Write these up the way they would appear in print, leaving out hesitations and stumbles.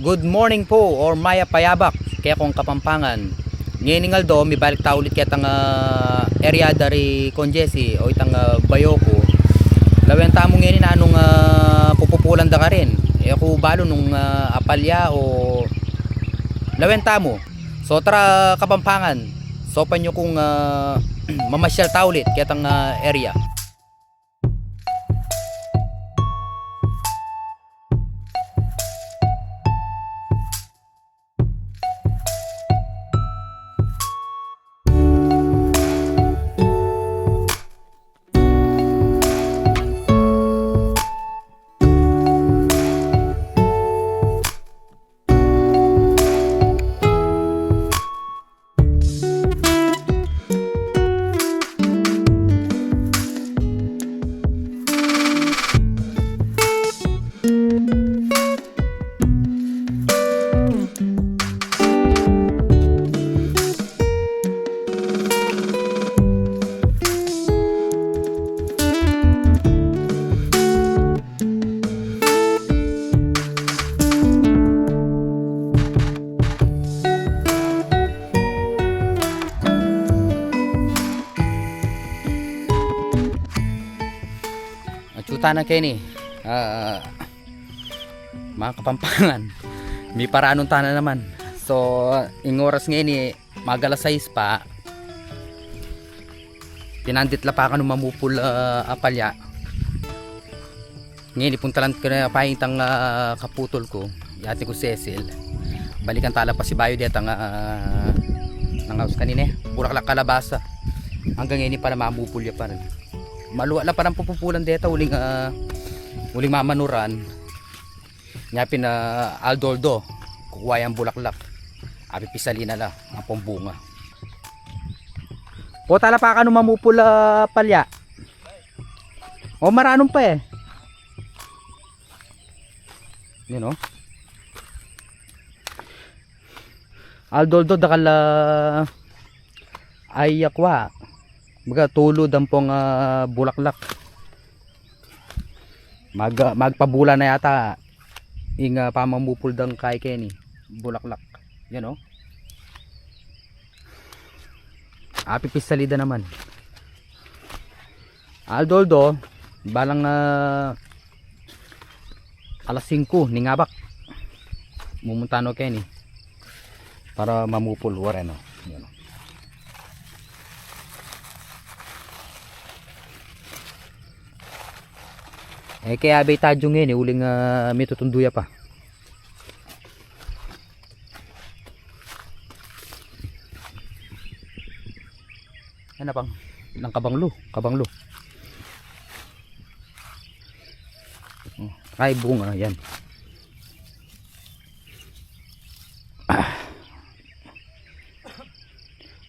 Good morning po or maya payabak kaya kong Kapampangan. Ngayon nga do may balik ta ulit kitang area dari Conjesi o itang Bayoko. Lawen tamo ngayon na anong pupupulan da ka rin. Ako balo nung apalya o lawen tamo. So tara Kapampangan. Sopan nyo kung mamasyal ta ulit kitang area. Tanang kayo ni mga Kapampangan, may paraanong tanan naman. So ing oras ngayon ni magalas 6 pa, pinandit la pa ka nung mamupul apalya. Ngayon ipuntalan ko na paintang kaputol ko yate ko Cecil, balikan tala pa si Bayo dito ng house kanina pura kalabasa hanggang ngayon pala mamupulya pa rin. Maluwa lang parang pupupulan dito uling mamanuran nyapin aldoldo kukuha yung bulaklak api pisalina la ang pambunga o tala pa ka nung mamupula palya o maranong pa yun o aldoldo dakal ay yakwa mga tulod ang pong bulaklak magpabula na yata ing pamamupuldang kay Kenny bulaklak yan o apipis salida naman aldoldo balang alas 5 ningabak mumuntano Kenny para mamupul wareno yan o. Kaya abay tadyo ngayon uling may tutunduya pa. Yan na pang ng kabanglo. Ay bunga yan.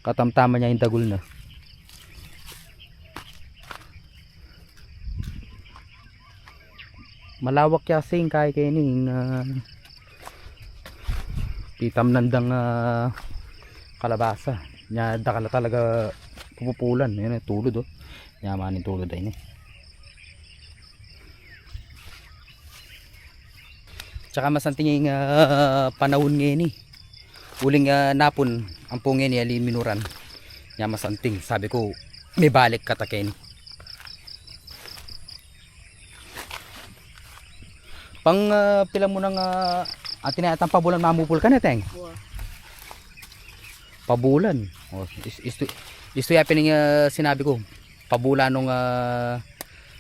Katamtaman niya yung tagul na. Malawak kasing kay kaning titam nandang kalabasa nya dakala talaga pupupulan yan tulod yamanin tulod ay ni tsaka masanting yung panahon ngayon uling napon ang pungin ni aliminuran nya masanting sabi ko may balik kataken pang pila mo nang atin na atang pabulan mamupul ka na teng. Pabulan. Oh, isto ya pining sinabi ko. Pabulan nung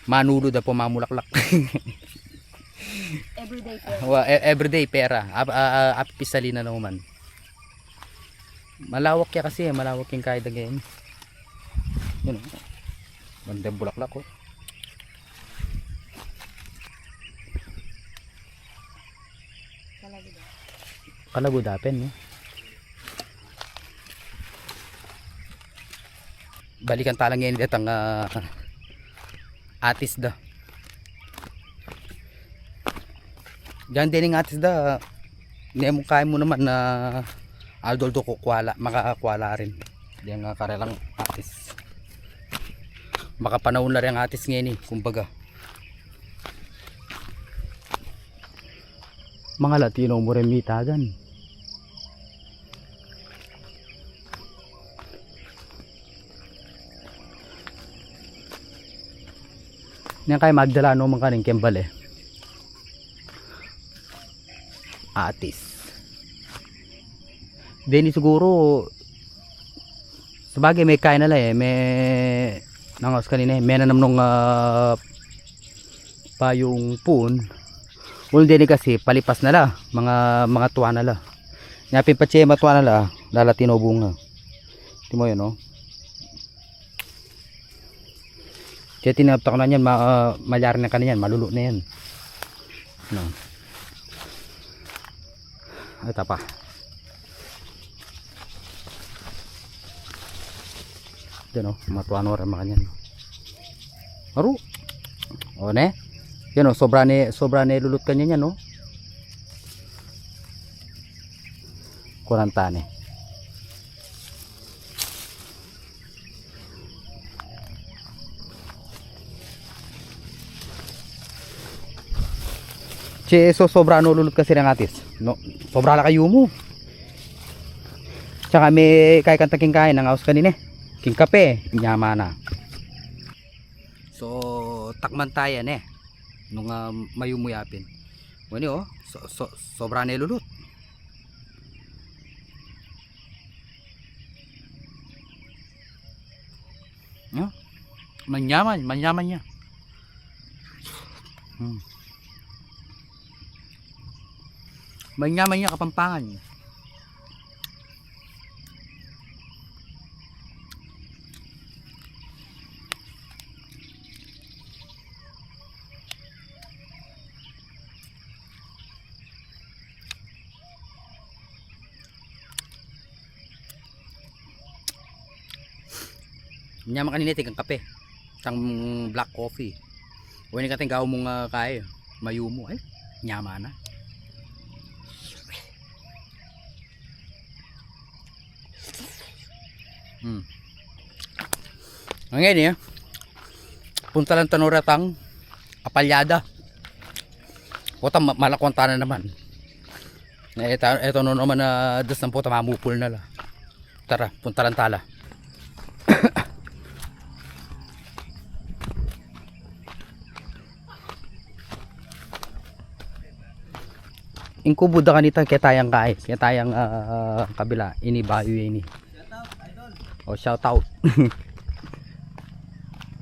manulod po mamulaklak. Everyday pera. Everyday pera. Apisalina naman. Malawak ya kasi, malawak yung kahit again. Yun. Bandang bulaklak ko. Kalagudapen no? Balikan talang ngayon dito ang atis da dyan din yung atis da hindi kaya mo naman na aldoldo kukwala makakwala rin diyan nga karelang atis makapanahon na rin ang atis ngayon kumbaga Mga Latino mo rin mitagan. Yan kay Magdala no mga kaning kembal Atis. Deni siguro sabagay may kain nala may nangos kanina may nanam nung payong pun. Ulo din kasi palipas nala mga tuwa nala. Nyapin pa siya matuwa nala Latino bunga. Timo yun no. Kaya tinapta ko na yan, malyari na kanyan, malulo na yan. No. Ito pa. Yan o, matuano rin makanyan. Aru. O ne. Yan o, sobra ne lulot kanyan yan o. Kurantane. So sobra no lulot kasi ng atis. No, sobra la kayo mo. Tsaka may kay kanta king kain ng aus kanina. King kape, nyama na. So takman tayo nung mayumuyapin. Wani oh, sobra na lulot. No? Manyaman niya. Manyaman niya Kapampangan. Manyaman kanina tigang kape. Isang black coffee. Huwag ka tinggaw mong kaya. Mayumo ay. Nyama na. Ngayon punta lang tanuratang apalyada. Puta malakwanta na naman. Ito no naman na das ng puta mamupul na la. Tara, punta lang tala. Ingkubuda kanita kaya tayang kaya tayang kabila ini bayo ini. Oh, shout out.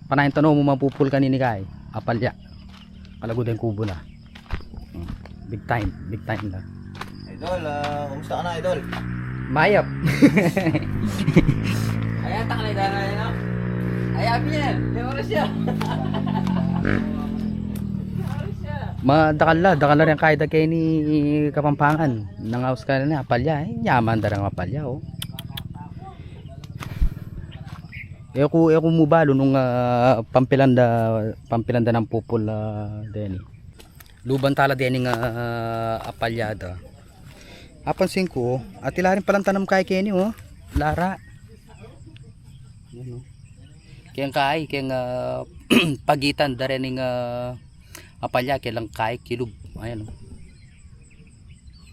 Panayin tanong mo mapupul kanini kay apalya. Kalagod ang kubo na. Big time na. Idol, kumusta ka na idol? Mayap. Ayan, takalay dana yan no? Ayap yan, may oras siya. Dakal rin kahit kay ni Kapampangan. Nangaus ka na apalya. Yaman darang apalya oh. Eko mo balo nung pampilanda ng pupul Denny. Luban tala Denny nga apalyada. Apansin ko, at ila rin palang tanam kay Kenny oh. Lara. Yan oh. Kayang pagitan da rin ng apalya kailang kay kilub. Ayan oh.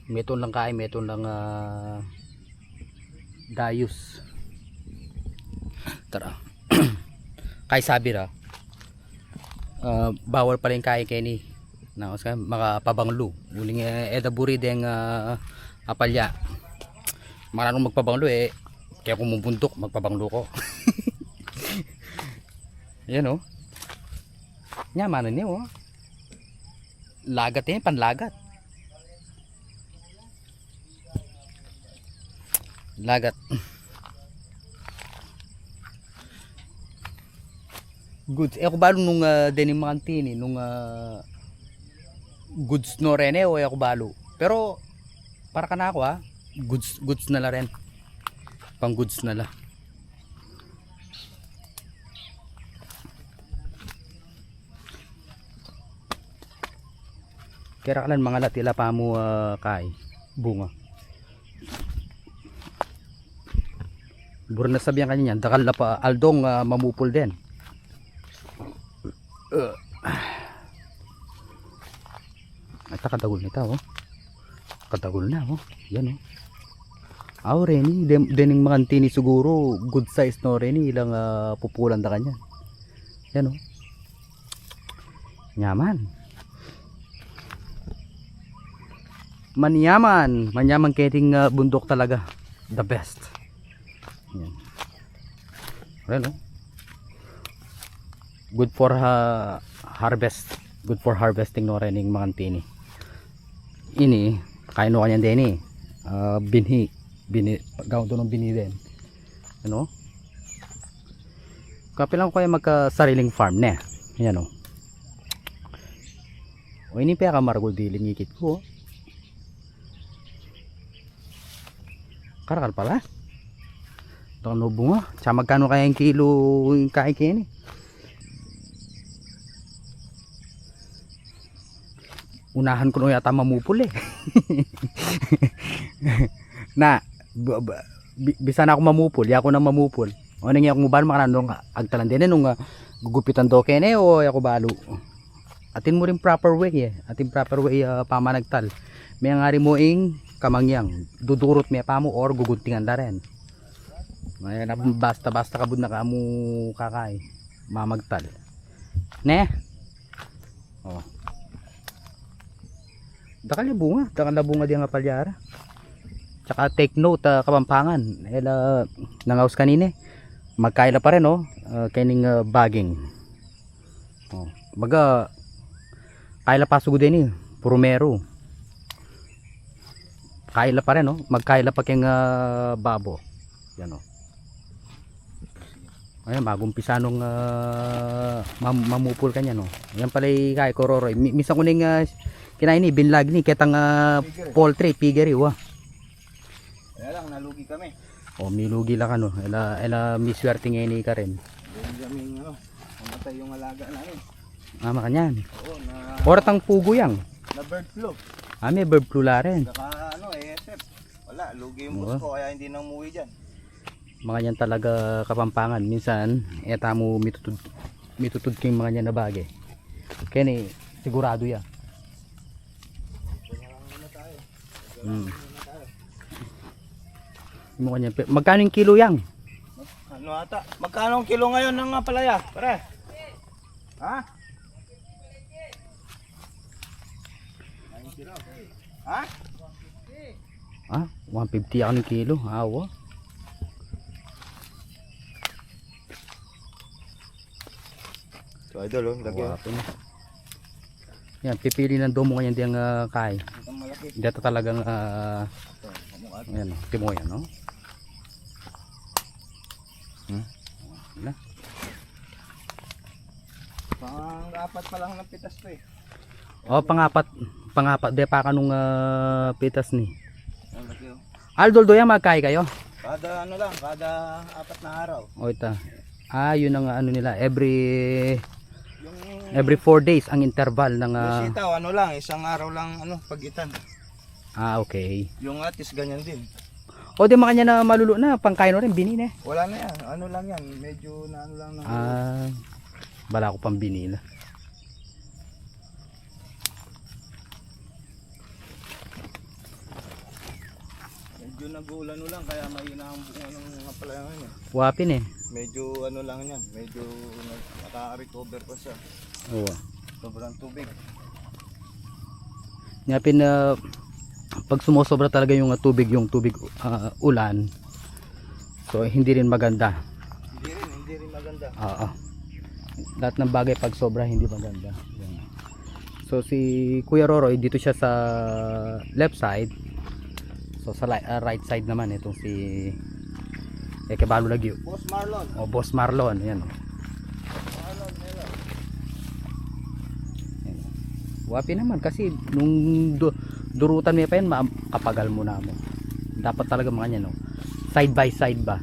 Meton lang dayus. Tara. Kay sabi ra bawal pa rin kay Kenny na mga pabanglo uling edaburi deng apalya maranong magpabanglo kaya kung mubundok magpabanglo ko. Yan oh nyamanan niyo oh lagat yan panlagat lagat. Goods. Ako balo nung denim mantini nung goods no rin o ako balo. Pero para ka na ako goods na la rin. Pang goods na la. Kaya kalan mga latila pa mo kay bunga. Buro na sabihan kanya yan. Dakal na pa aldong mamupul din. At takadagol nito oh. Katagol na, oh. Yan, oh. Aw, Reni, dining mga antini siguro, good size, no, Reni, ilang pupulan da kanya. Yan, oh. Nyaman. Manyaman keting bundok talaga. The best. Yan. Ayan, oh. Good for harvest. Good for harvesting, no, Reni, mga antini. Ini, kain mo kanyan din, binhi gawin doon ng bini din, ano, kapilang ko kaya magka-sariling farm na yan, o. O ini pa kamaragol diling ngikit ko, karakal pala ito ang bunga, tsaka magkano kaya yung kilo yung kain unahan ko na yata mamupul na bisa na ako mamupul, ya ako na mamupul. O nang ako mubal makanandong agtalan din nung gugupitan do kene o ako balo. Atin mo rin proper way Atin proper way pamanagtal. May ngari mo ing kamangyang dudurot may pamo or guguntingan da rin. May basta kabud na kamo kakay mamagtal. Ne? Oh. Dakal na bunga di nga palyara. Tsaka take note Kapampangan, nangaus kanine magkaila pa rin, oh, kaining bagging, oh, baga kaila pa sugod din puro mero kaila pa rin, oh, magkaila pa keng babo yan, oh. Ayan, magumpisa nung mamupul kanya, no. Ayan pala kay Kororoy, minsan ko ning kinain ni binlag ni ketang poultry piggery, wah. Kaya lang, nalugi kami. O, milugi lang ano. Ela miswerte ngayon ka rin. Doon kami, mamatay yung alaga namin. Mama kanyan. Oo, Oratang pugo yang. na bird flu. May bird flu la rin. Saka ASF. Wala, lugi yung boss ko, kaya hindi na umuwi dyan. Mga yan talaga Kapampangan. Minsan, eta mo mitutod king mga yan na bagay. Kaya ni, sigurado yan. Kanya lang muna tayo. Magkano yung kilo yang? Ano ata? Magkano ang kilo ngayon ng palaya? Pare? Ha? 9 kilo. Ha? 150 ako ng kilo. Awa. So idol, lagyan. Yan, pipili ng domo kanyan diyang kay. Itong malaki. Dito talagang ayan, timo yan, no? Wala. Pang-apat pa lang ng pitas to eh. Pangapat de pa kanung pitas ni. Ang laki oh. Aldol do yan magkay kayo? Kada ano lang, kada 4 na araw. O ita. Yun ang ano nila, every Yung 4 days ang interval ng yung sitaw, ano lang, isang araw lang pagitan. Okay. Yung atis ganyan din. O di makanya na malulo na pangkain rin bini na. Wala na yan, ano lang yan, medyo na ano lang Bala ko pang binila. Medyo nag-uulan lang kaya mahina ang bunga ng mga palaya ngayon eh. Wapin eh. Medyo ano lang yan, medyo naka-recover pa siya. Oo. Sobrang tubig. Ngapin na pag sumusobra talaga yung tubig ulan, so hindi rin maganda. Hindi rin maganda. Lahat ng bagay pag sobra hindi maganda. Yan. So si Kuya Roroy dito siya sa left side. So sa right side naman itong si Ekebalo Lagyo. Boss Marlon. Boss Marlon, yan. Marlon, hello. Wapi naman kasi nung durutan mo pa yan, kapagal mo na mo. Dapat talaga mga yan, no? Side by side ba?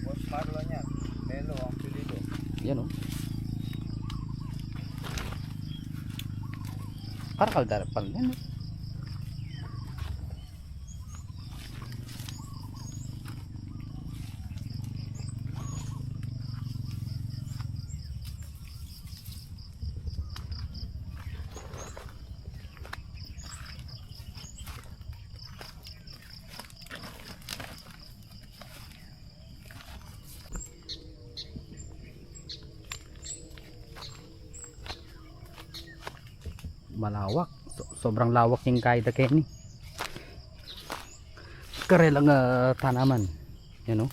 Boss Marlon yan. Melo ang pilido. Yan, no? Karakal darapal yan, no? Malawak. Sobrang lawak yung kaida Kenny. Karelang tanaman. Yan o.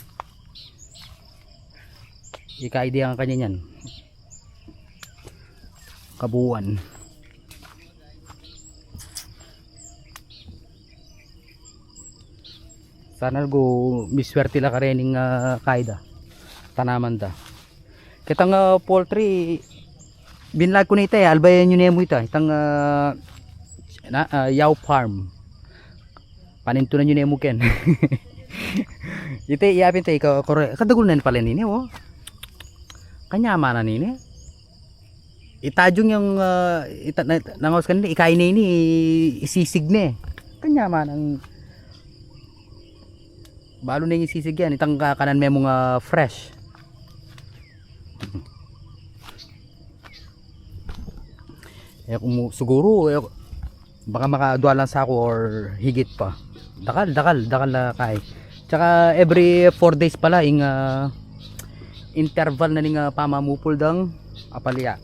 Ika-idea ang kanya yan. Kabuuan. Sana go miswerte la karening kaida. Tanaman da. Kitang poultry binlag ko nita albayan yun mo ita. Itang yaw farm. Panintunan yun mo ken. Ite iyapin tayo ikaw kadagul na pala nini oh. Kanya mana nini. Itajong yung nangawas kanina ikain na ini isisig na. Kanya man ang balo na yung isisig yan. Itang kanan may mga fresh. Siguro baka makadual lang sa ako or higit pa. Dakal na kay. Tsaka every 4 days pala ing interval na ning pamamupol dang apalya.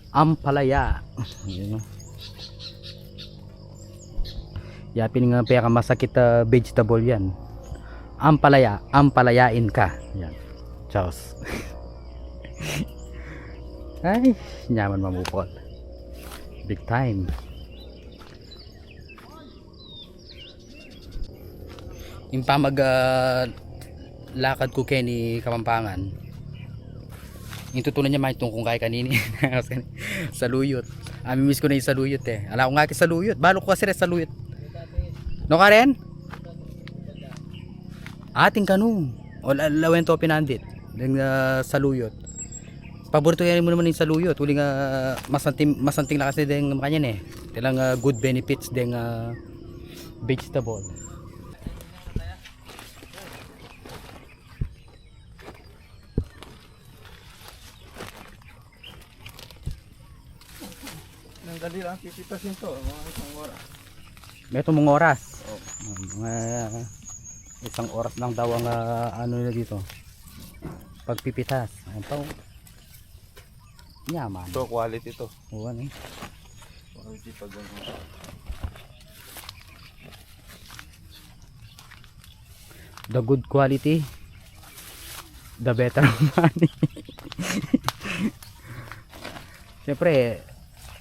Ampalaya. Yun. Yapin nga peka masakit vegetable yan. Ampalaya, ampalayain ka. Yan. Chaos. Ay, nyaman mamupol. Big time. Yung pamag lakad ko Kenny Kapampangan. Yung tutunan niya mahitong kung kaya kanini. Saluyot. Miss ko na yung saluyot eh. Ala ko nga kay saluyot. Balo ko kasi rin saluyot. No ka rin? Ating kanong. O lawen to pinandit. Yung saluyot. Paborito yan mo naman yung saluyot. Huling masanting na kasi din makanyan eh. Tilang good benefits din vegetable. Dali lang pipitasin to, mga isang oras. May itong mga oras. Oh. Mga isang oras lang daw ang ano nila dito. Pagpipitas. Ano pa? Yaman. Ito, quality to. Oo, ano eh. Quality pag ano. The good quality, the better money. Siyempre,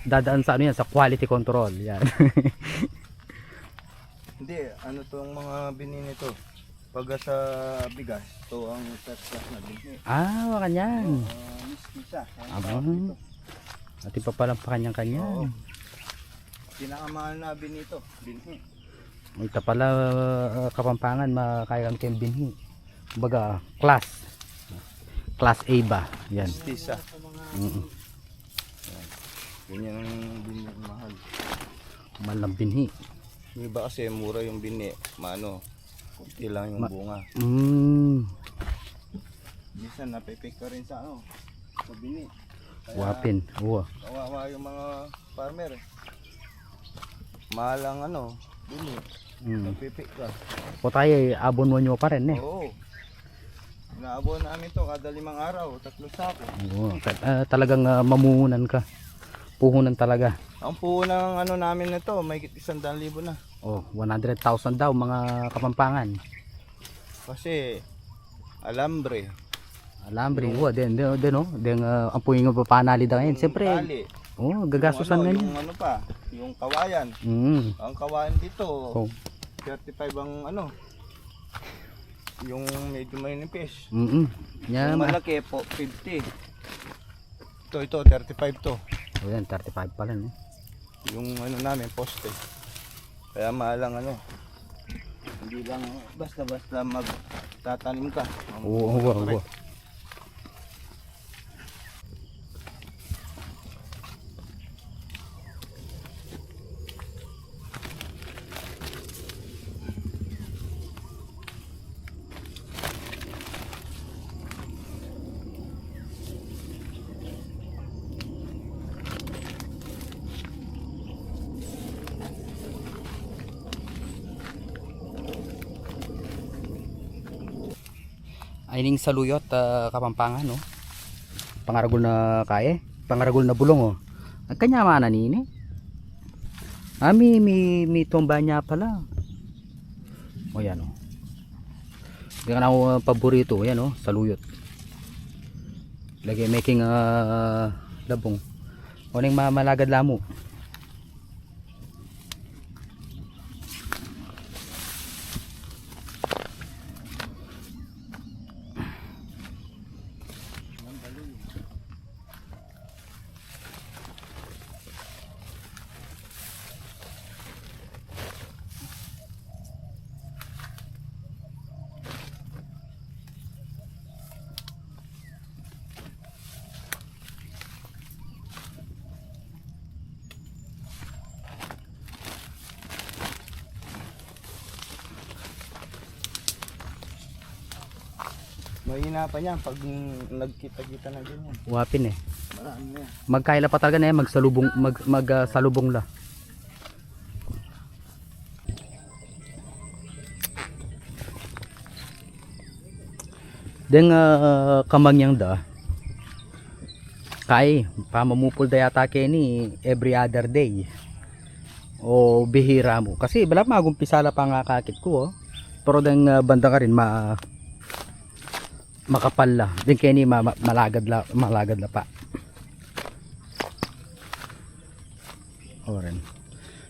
dadaan sa ano yan, sa quality control. Yan. Hindi, ano to ang mga binini to. Pag sa bigas, to ang first class na binhi. Baka yan. Miskisa. Abang. At ipa palang pa kanyang-kanyan. Pinakamahal na binito, binhi. Ito pala Kapampangan, makaya kami kayong binhi. Kumbaga, class. Class A ba? Yan. Miskisa. Ganyan ang binhi mahal. Mahal ng binhi. Yung iba kasi mura yung binhi, maano, kunti lang yung bunga. Minsan napipik ka rin sa ano, sa binhi. Wapin. Uwa. Kawawa yung mga farmer eh. Mahal ang ano, binhi. Napipik ka. O tayo, abon mo nyo pa rin eh. Oo. Inaabon namin to kada 5 araw, 3 sako. Oo. Talagang mamuhunan ka. Puhunan talaga. Ang puhunan ng ano namin nito, may 100,000 na. Oh, 100,000 daw mga Kapampangan. Kasi alambre. Alambre, din oh. Den ang puwing nga papanali da ngayon. Siyempre. Tali. Oh, gagasusan nga niya. Yung ano pa, yung kawayan. Ang kawayan dito, 35 ang ano. Yung medyo manipis. Yan. Yung malaki po, 50. Ito 35 to. Oh, yan 35 pala no. Yung ano namin poste. Kaya maalang ano. Hindi lang basta-basta magtatanim ka. Oo. Ayning saluyot Kapampangan no. Pangaragol na kae, pangaragol na bulong oh. Ang kanya mana nini. May tumba niya pala. O yan o. Hindi ka na ako paborito. Yan o, saluyot. Lagi making labong. O nang malagad lamo. Mahina pa niyan pag nagkita-kita na ganyan. Wapin eh. Marami na yan. Magkaila pa talaga na yan, magsalubong la. Deng kamangyang da. Kay pamamupol da yata ni every other day. O bihira mo. Kasi bala magumpisala pa nga kakit ko oh. Pero deng banda ka rin makapal la. Deng kani malagad la pa. Oren.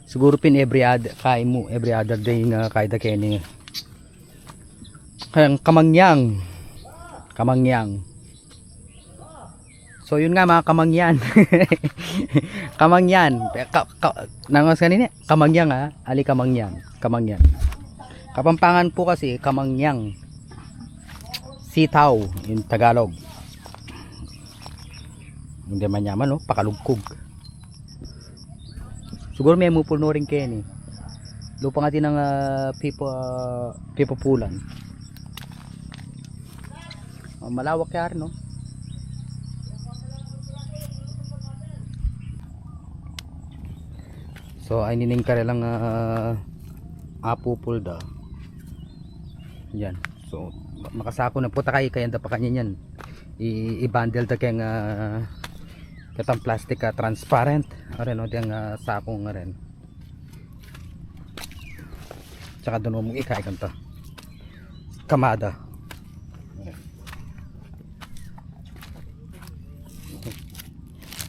Siguro pin every other kay mo every other day nga kay da kani. Kayang kamangyang. So yun nga mga kamangyan. Kamangyan. Nangos kanina, kamangyan ha. Ali kamangyan. Kapampangan po kasi kamangyang. Sitaw in Tagalog. Hindi man yaman no, pakalugkog. Siguro may mupul no rin kayo ni. Lupa nga din ng pipapulan. Malawak kaya rin no. So ay nining kare lang apupul da. Yan. So makasako na puta kay kaya pa kanya yan. I-bundle ta kay katang plastic transparent. Are no diyang sako nga rin. Tsaka doon mo ikay kanta. Kamada.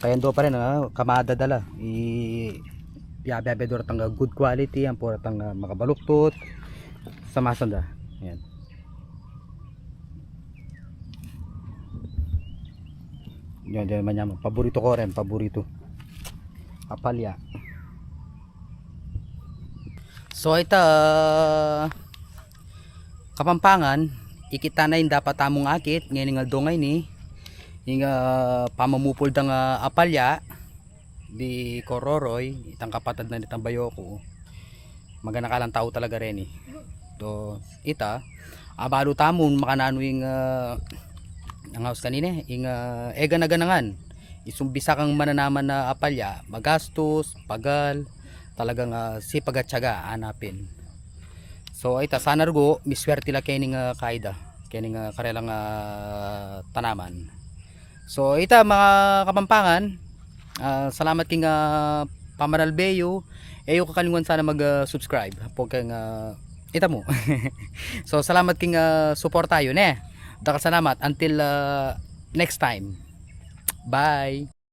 Kaya do pa rin kamada dala i-ababedor tang good quality ang pura tang makabaluktot sa masanda. Ayan. Yan din man yaman. Paborito ko rin, paborito. Apalya. So ito Kapampangan, ikita na yung dapat tamong akit ngayon nga dongay ni yung pamamupol dang apalya di kororoy itang kapatid na nitang bayoko magana kalang tao talaga rin eh. So ita abalo tamon makanano yung ang house kanina yung ega na ganangan isumbisa kang mananaman na apalya magastos pagal talagang sipag at tiyaga hanapin. So ita sana rugo miswerte la kening kaida kening karelang tanaman. So ita mga Kapampangan, salamat king pamanalbeyo. Ayo kakalingon sana mag-subscribe po kang ita mo. So salamat king support tayo ne. Dakal salamat until next time. Bye.